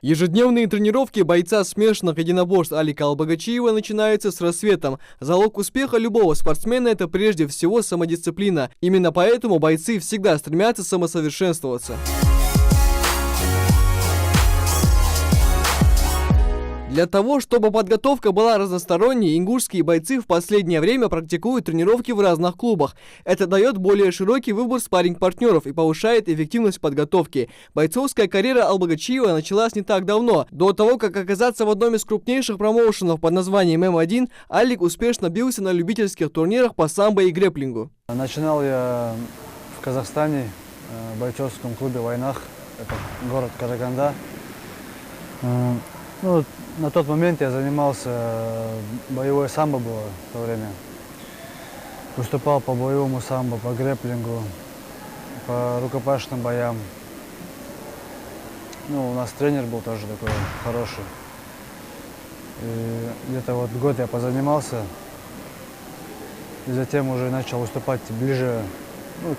Ежедневные тренировки бойца смешанных единоборств Алика Албогачиева начинаются с рассветом. Залог успеха любого спортсмена – это прежде всего самодисциплина. Именно поэтому бойцы всегда стремятся самосовершенствоваться. Для того, чтобы подготовка была разносторонней, ингушские бойцы в последнее время практикуют тренировки в разных клубах. Это дает более широкий выбор спарринг-партнеров и повышает эффективность подготовки. Бойцовская карьера Албогачиева началась не так давно. До того, как оказаться в одном из крупнейших промоушенов под названием М1, Алик успешно бился на любительских турнирах по самбо и грэпплингу. Начинал я в Казахстане, в бойцовском клубе «Войнах», это город Караганда. На тот момент я занимался, боевой самбо было в то время. Выступал по боевому самбо, по грэпплингу, по рукопашным боям. У нас тренер был тоже такой хороший. И где-то вот год я позанимался. И затем уже начал выступать ближе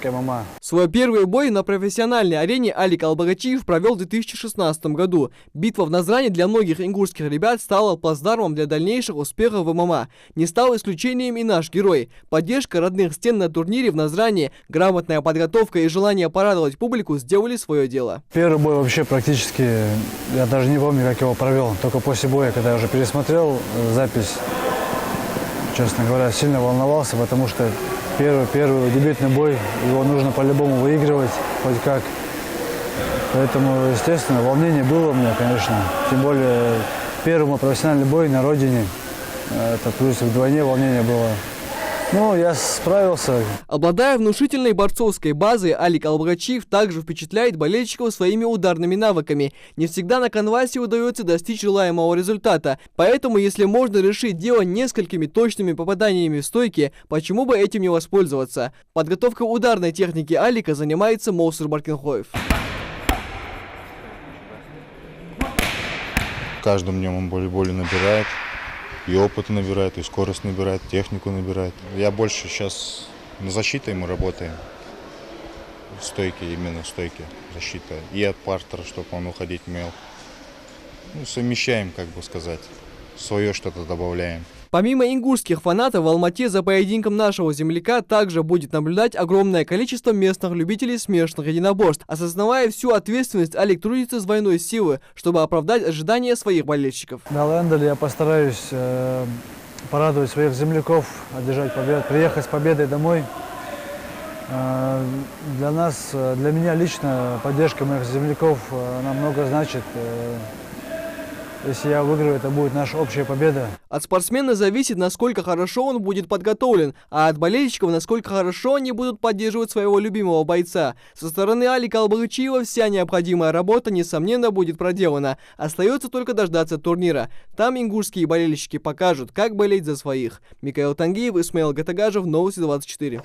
к ММА. Свой первый бой на профессиональной арене Алик Албогачиев провел в 2016 году. Битва в Назране для многих ингушских ребят стала плацдармом для дальнейших успехов в ММА. Не стал исключением и наш герой. Поддержка родных стен на турнире в Назране, грамотная подготовка и желание порадовать публику сделали свое дело. Первый бой вообще практически, я даже не помню, как его провел. Только после боя, когда я уже пересмотрел запись, честно говоря, сильно волновался, потому что первый дебютный бой, его нужно по-любому выигрывать, хоть как. Поэтому, естественно, волнение было у меня, конечно. Тем более, первый мой профессиональный бой на родине, это плюс вдвойне волнение было. Я справился. Обладая внушительной борцовской базой, Алик Албогачиев также впечатляет болельщиков своими ударными навыками. Не всегда на канвасе удается достичь желаемого результата. Поэтому, если можно решить дело несколькими точными попаданиями в стойки, почему бы этим не воспользоваться? Подготовкой ударной техники Алика занимается Моусур Баркинхоев. Каждым днем он более набирает. И опыт набирает, и скорость набирает, технику набирает. Я больше сейчас на защите мы работаем. Стойки, именно стойки, защита. И от партера, чтобы он уходить умел. Совмещаем, как бы сказать. Свое что-то добавляем. Помимо ингушских фанатов, в Алмате за поединком нашего земляка также будет наблюдать огромное количество местных любителей смешанных единоборств. Осознавая всю ответственность, Алик трудится с двойной силы, чтобы оправдать ожидания своих болельщиков. На Лэнделе я постараюсь порадовать своих земляков, одержать победу, приехать с победой домой. Для меня лично поддержка моих земляков, она много значит. Если я выиграю, это будет наша общая победа. От спортсмена зависит, насколько хорошо он будет подготовлен, а от болельщиков, насколько хорошо они будут поддерживать своего любимого бойца. Со стороны Алика Албогачиева вся необходимая работа, несомненно, будет проделана. Остается только дождаться турнира. Там ингушские болельщики покажут, как болеть за своих. Микаэл Тангиев, Исмаил Гатагажев, Новости 24.